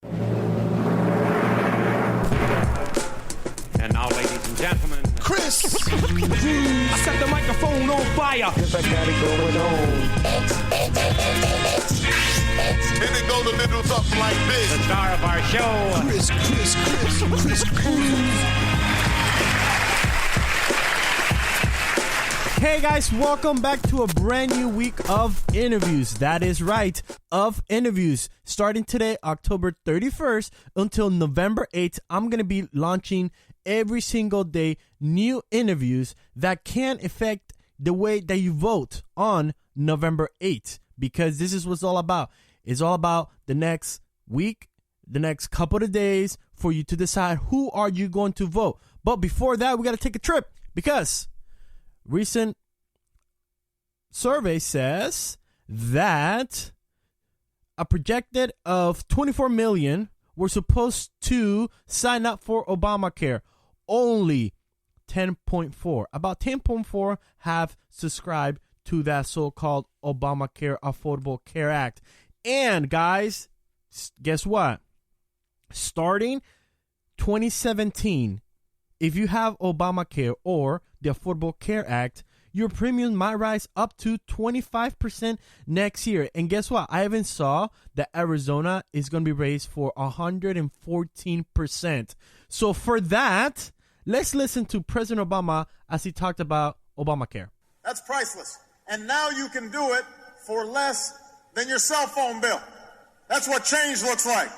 And now, ladies and gentlemen, Kris Cruz. I set the microphone on fire. Cause I got it going on. And it goes a little something like this. The star of our show, Kris Cruz. Hey guys, welcome back to a brand new week of interviews. That is right, of interviews. Starting today, October 31st until November 8th, I'm going to be launching every single day new interviews that can affect the way that you vote on November 8th. Because this is what it's all about. It's all about the next week, the next couple of days for you to decide who are you going to vote. But before that, we got to take a trip because recent survey says that a projected of 24 million were supposed to sign up for Obamacare. Only 10.4, about 10.4 have subscribed to that so-called Obamacare Affordable Care Act. And guys, guess what? Starting 2017, if you have Obamacare or the Affordable Care Act, your premium might rise up to 25% next year. And guess what? I even saw that Arizona is going to be raised for 114%. So for that, let's listen to President Obama as he talked about Obamacare. That's priceless. And now you can do it for less than your cell phone bill. That's what change looks like.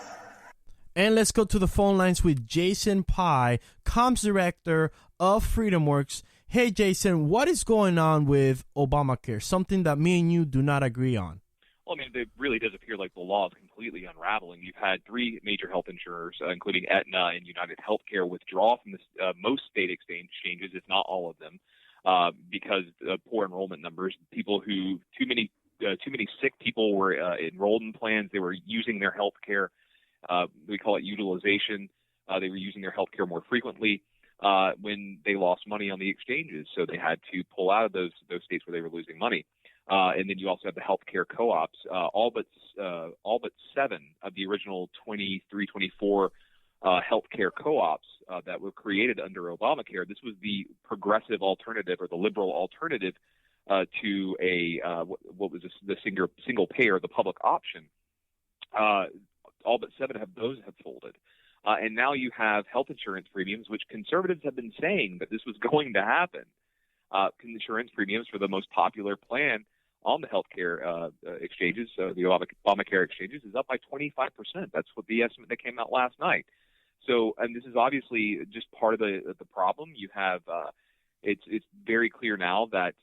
And let's go to the phone lines with Jason Pye, comms director of FreedomWorks. Hey, Jason, what is going on with Obamacare? Something that me and you do not agree on. Well, I mean, it really does appear like the law is completely unraveling. You've had three major health insurers, including Aetna and United Healthcare, withdraw from most state exchanges, if not all of them, because of poor enrollment numbers. People who too many sick people were enrolled in plans. They were using their health care. We call it utilization. They were using their health care more frequently when they lost money on the exchanges. So they had to pull out of those states where they were losing money. And then you also have the healthcare co-ops. All but 7 of the original 23, 24 healthcare co-ops that were created under Obamacare. This was the progressive alternative or the liberal alternative to what was the single payer, the public option. All but 7 of those have folded. And now you have health insurance premiums, which conservatives have been saying that this was going to happen. Insurance premiums for the most popular plan on the healthcare exchanges, the Obamacare exchanges, is up by 25%. That's what the estimate that came out last night. So, and this is obviously just part of the problem. You have it's very clear now that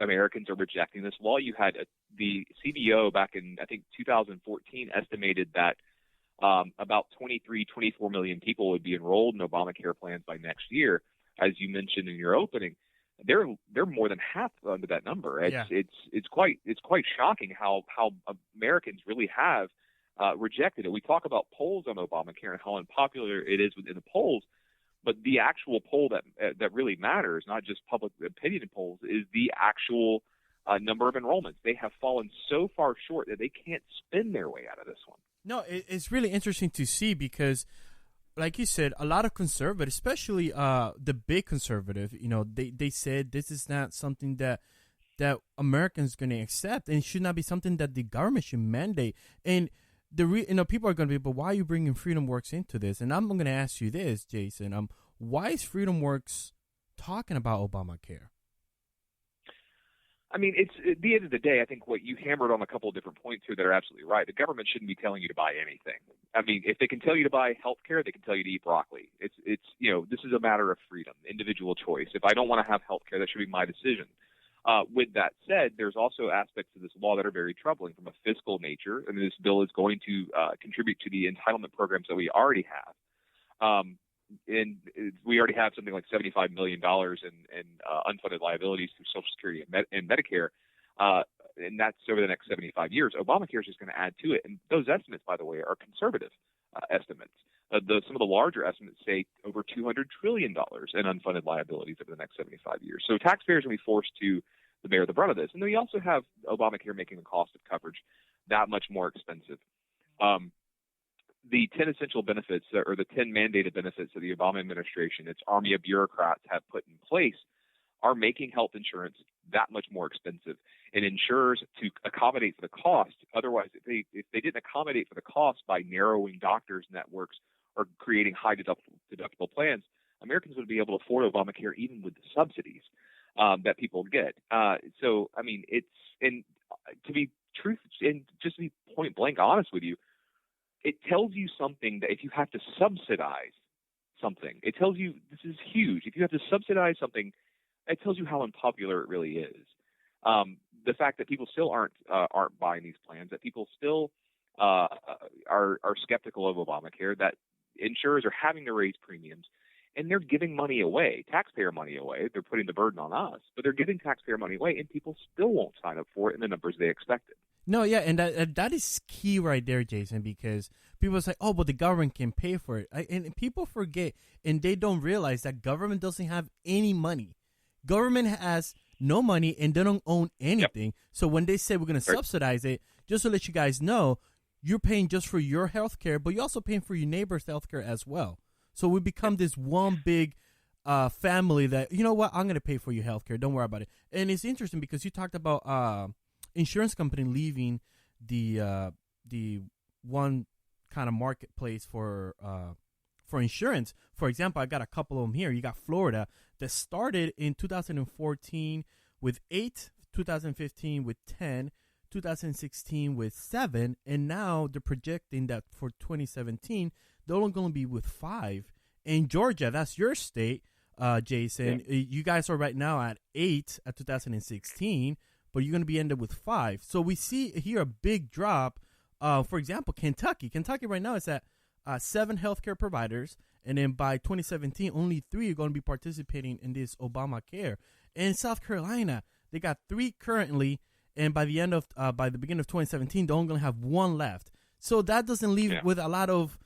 Americans are rejecting this law. You had the CBO back in, I think, 2014 estimated that about 24 million people would be enrolled in Obamacare plans by next year. As you mentioned in your opening, they're more than half under that number. It's quite shocking how Americans really have rejected it. We talk about polls on Obamacare and how unpopular it is within the polls, but the actual poll that really matters, not just public opinion polls, is the actual number of enrollments. They have fallen so far short that they can't spin their way out of this one. No, it's really interesting to see because, like you said, a lot of conservatives, especially the big conservative, they said this is not something that Americans going to accept, and it should not be something that the government should mandate. And people are going to be, but why are you bringing FreedomWorks into this? And I'm going to ask you this, Jason. Why is FreedomWorks talking about Obamacare? I mean, it's at the end of the day, I think what you hammered on a couple of different points here that are absolutely right. The government shouldn't be telling you to buy anything. I mean, if they can tell you to buy health care, they can tell you to eat broccoli. This is a matter of freedom, individual choice. If I don't want to have health care, that should be my decision. With that said, there's also aspects of this law that are very troubling from a fiscal nature. And this bill is going to contribute to the entitlement programs that we already have. And we already have something like $75 million in unfunded liabilities through Social Security and Medicare, and that's over the next 75 years. Obamacare is just going to add to it. And those estimates, by the way, are conservative estimates. Some of the larger estimates say over $200 trillion in unfunded liabilities over the next 75 years. So taxpayers are going to be forced to bear the brunt of this. And then we also have Obamacare making the cost of coverage that much more expensive. the 10 essential benefits or the 10 mandated benefits that the Obama administration, its army of bureaucrats have put in place are making health insurance that much more expensive. And insurers, to accommodate for the cost, otherwise if they didn't accommodate for the cost by narrowing doctors' networks or creating high deductible plans, Americans would be able to afford Obamacare even with the subsidies that people get. So, I mean, and to be just to be point blank honest with you, it tells you something that if you have to subsidize something, it tells you this is huge. If you have to subsidize something, it tells you how unpopular it really is. The fact that people still aren't buying these plans, that people still are skeptical of Obamacare, that insurers are having to raise premiums, and they're giving money away, taxpayer money away. They're putting the burden on us, but they're giving taxpayer money away, and people still won't sign up for it in the numbers they expected. No, yeah, and that is key right there, Jason, because people say, oh, but the government can pay for it. And people forget, and they don't realize that government doesn't have any money. Government has no money, and they don't own anything. Yep. So when they say we're going to subsidize it, just to let you guys know, you're paying just for your health care, but you're also paying for your neighbor's health care as well. So we become this one big family that, you know what, I'm going to pay for your health care. Don't worry about it. And it's interesting because you talked about insurance company leaving the one kind of marketplace for insurance. For example, I got a couple of them here. You got Florida that started in 2014 with 8, 2015 with 10, 2016 with 7, and now they're projecting that for 2017 they're only going to be with 5. In Georgia, that's your state, Jason. Yeah. You guys are right now at 8 at 2016, but you're going to be ended with 5. So we see here a big drop. For example, Kentucky. Kentucky right now is at 7 healthcare providers, and then by 2017, only 3 are going to be participating in this Obamacare. And in South Carolina, they got 3 currently, and by the beginning of 2017, they're only going to have 1 left. So that doesn't leave with a lot of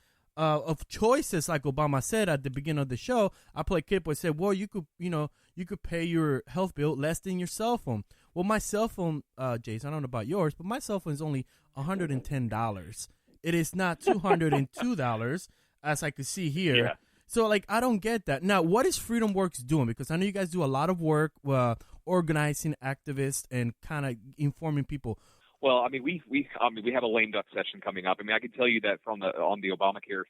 choices, like Obama said at the beginning of the show. I played clip where it said, well, you could pay your health bill less than your cell phone. Well, my cell phone, Jason, I don't know about yours, but my cell phone is only $110. It is not $202 as I could see here. Yeah. So, like, I don't get that. Now, what is FreedomWorks doing? Because I know you guys do a lot of work organizing activists and kind of informing people. Well, I mean, we have a lame duck session coming up. I mean, I can tell you that on the Obamacare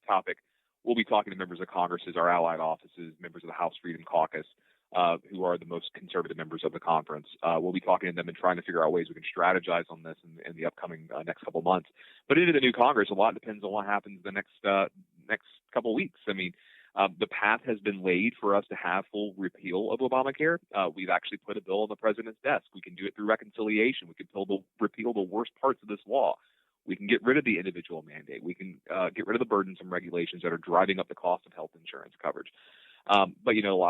topic, we'll be talking to members of Congress, our allied offices, members of the House Freedom Caucus, who are the most conservative members of the conference. We'll be talking to them and trying to figure out ways we can strategize on this in the upcoming next couple of months. But into the new Congress, a lot depends on what happens the next couple of weeks. I mean, the path has been laid for us to have full repeal of Obamacare. We've actually put a bill on the president's desk. We can do it through reconciliation. We can repeal the worst parts of this law. We can get rid of the individual mandate. We can get rid of the burdensome regulations that are driving up the cost of health insurance coverage. But, you know,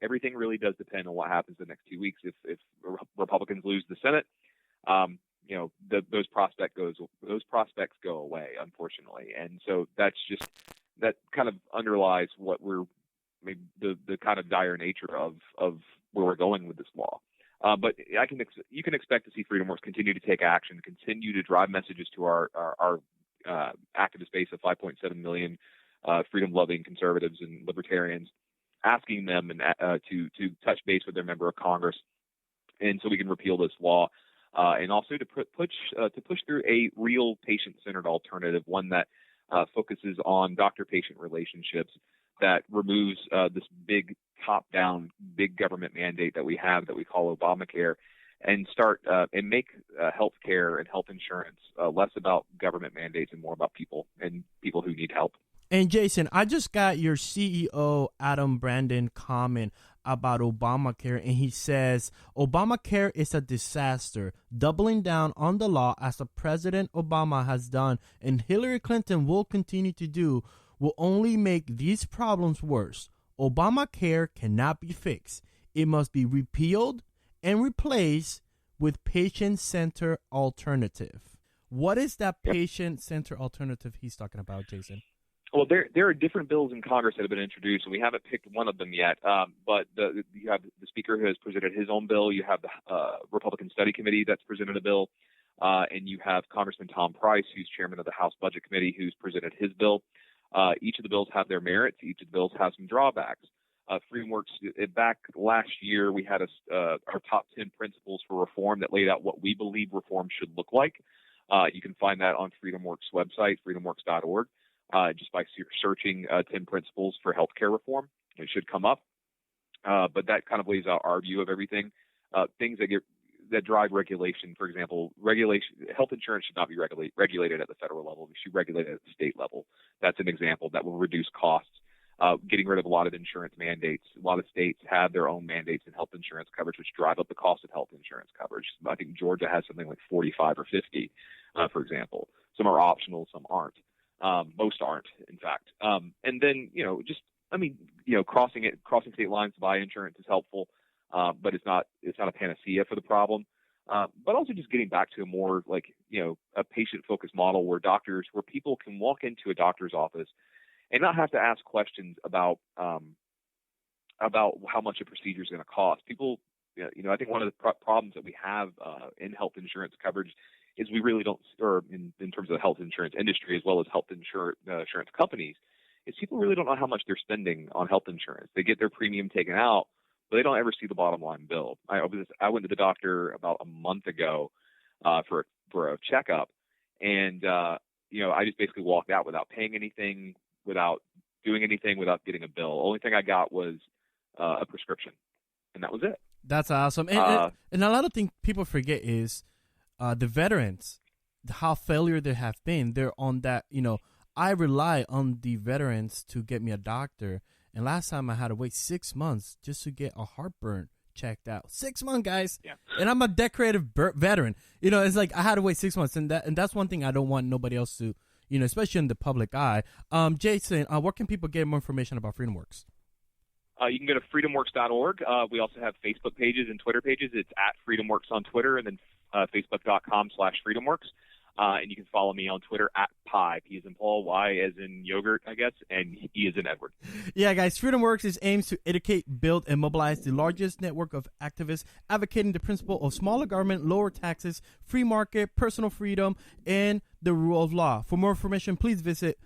everything really does depend on what happens the next 2 weeks. If Republicans lose the Senate, you know, those prospects go away, unfortunately. And so that kind of underlies what maybe the kind of dire nature of where we're going with this law. But you can expect to see FreedomWorks continue to take action, continue to drive messages to our activist base of 5.7 million freedom-loving conservatives and libertarians, asking them to touch base with their member of Congress, and so we can repeal this law, and also to push through a real patient-centered alternative, one that focuses on doctor-patient relationships, that removes this big top-down, big government mandate that we have that we call Obamacare, and start and make health care and health insurance less about government mandates and more about people and people who need help. And Jason, I just got your CEO, Adam Brandon, comment about Obamacare, and he says, Obamacare is a disaster, doubling down on the law as the President Obama has done and Hillary Clinton will continue to do will only make these problems worse. Obamacare cannot be fixed. It must be repealed and replaced with patient-centered alternative. What is that patient-centered alternative he's talking about, Jason? Well, there are different bills in Congress that have been introduced, and we haven't picked one of them yet. But you have the Speaker who has presented his own bill. You have the Republican Study Committee that's presented a bill. and you have Congressman Tom Price, who's chairman of the House Budget Committee, who's presented his bill. Each of the bills have their merits. Each of the bills have some drawbacks. FreedomWorks, back last year, we had our top 10 principles for reform that laid out what we believe reform should look like. You can find that on FreedomWorks website, freedomworks.org, just by searching 10 principles for healthcare reform. It should come up. But that kind of lays out our view of everything. Things that drive regulation, for example, health insurance should not be regulated at the federal level. We should regulate it at the state level. That's an example that will reduce costs. Getting rid of a lot of insurance mandates. A lot of states have their own mandates in health insurance coverage, which drive up the cost of health insurance coverage. I think Georgia has something like 45 or 50, for example. Some are optional, some aren't. Most aren't, in fact. And then, crossing state lines to buy insurance is helpful, but it's not a panacea for the problem. But also just getting back to a more a patient-focused model where people can walk into a doctor's office and not have to ask questions about how much a procedure is going to cost. People, I think one of the problems that we have in health insurance coverage is we really don't, or in terms of the health insurance industry as well as health insurance companies, is people really don't know how much they're spending on health insurance. They get their premium taken out, but they don't ever see the bottom line bill. I went to the doctor about a month ago for a checkup, and I just basically walked out without paying anything, without doing anything, without getting a bill. The only thing I got was a prescription, and that was it. That's awesome. And a lot of things people forget is the veterans, how failure they have been. They're on that, I rely on the veterans to get me a doctor. And last time I had to wait 6 months just to get a heartburn checked out. 6 months, guys. Yeah. And I'm a decorative veteran. It's like I had to wait 6 months. And that's one thing I don't want nobody else to, especially in the public eye. Jason, where can people get more information about FreedomWorks? You can go to freedomworks.org. We also have Facebook pages and Twitter pages. It's at FreedomWorks on Twitter, and then facebook.com/FreedomWorks. And you can follow me on Twitter at Pye. P as in Paul, Y as in yogurt, I guess, and E as in Edward. Yeah, guys, FreedomWorks aims to educate, build, and mobilize the largest network of activists advocating the principle of smaller government, lower taxes, free market, personal freedom, and the rule of law. For more information, please visit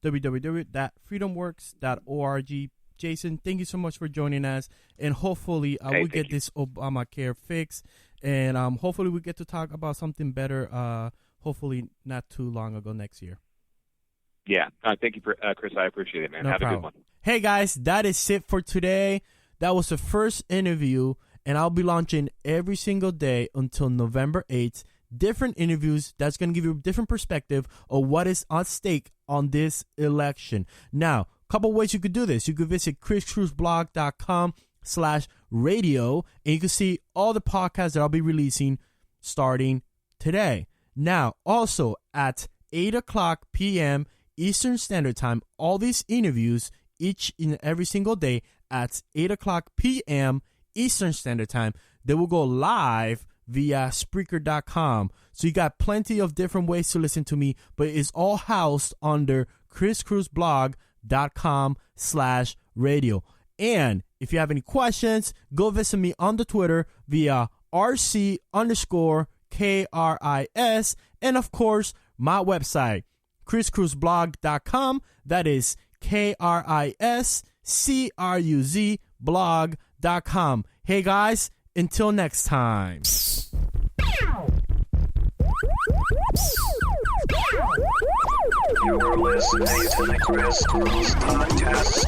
www.freedomworks.org. Jason, thank you so much for joining us, and hopefully we'll get this Obamacare fixed, and hopefully we get to talk about something better hopefully not too long ago next year. Yeah. Thank you, Chris. I appreciate it, man. No Have problem. a good one. Hey, guys, that is it for today. That was the first interview, and I'll be launching every single day until November 8th. Different interviews that's going to give you a different perspective of what is at stake on this election. Now, a couple ways you could do this. You could visit kriscruzblog.com/radio, and you can see all the podcasts that I'll be releasing starting today. Now, also at 8 o'clock p.m. Eastern Standard Time, all these interviews each and every single day at 8 o'clock p.m. Eastern Standard Time, they will go live via Spreaker.com. So you got plenty of different ways to listen to me, but it's all housed under kriscruzblog.com/radio. And if you have any questions, go visit me on the Twitter via RC_KRIS, and of course, my website, KrisCruzblog.com. That is KRISCRUZ blog.com. Hey guys, until next time. You're listening to the Kris Cruz Podcast.